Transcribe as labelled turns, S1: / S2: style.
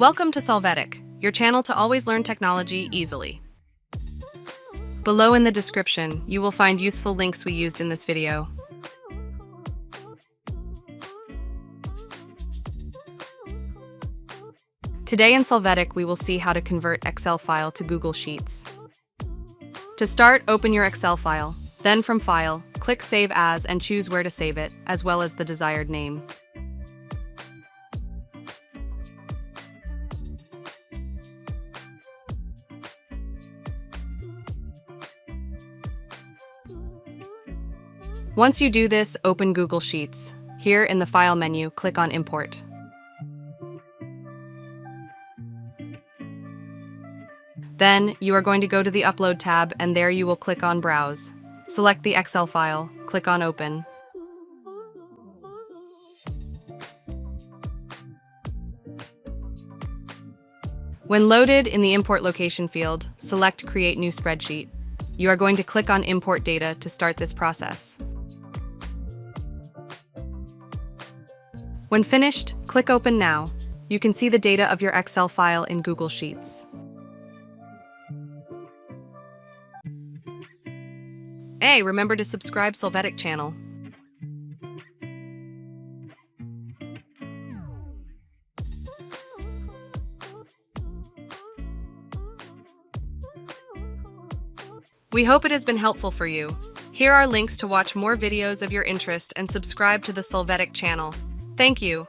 S1: Welcome to Solvetic, your channel to always learn technology easily. Below in the description, you will find useful links we used in this video. Today in Solvetic, we will see how to convert Excel file to Google Sheets. To start, open your Excel file. Then from File, click Save As and choose where to save it, as well as the desired name. Once you do this, open Google Sheets. Here in the File menu, click on Import. Then, you are going to go to the Upload tab, and there you will click on Browse. Select the Excel file, click on Open. When loaded in the Import Location field, select Create New Spreadsheet. You are going to click on Import Data to start this process. When finished, click Open Now. You can see the data of your Excel file in Google Sheets. Hey, remember to subscribe Solvetic channel. We hope it has been helpful for you. Here are links to watch more videos of your interest and subscribe to the Solvetic channel. Thank you.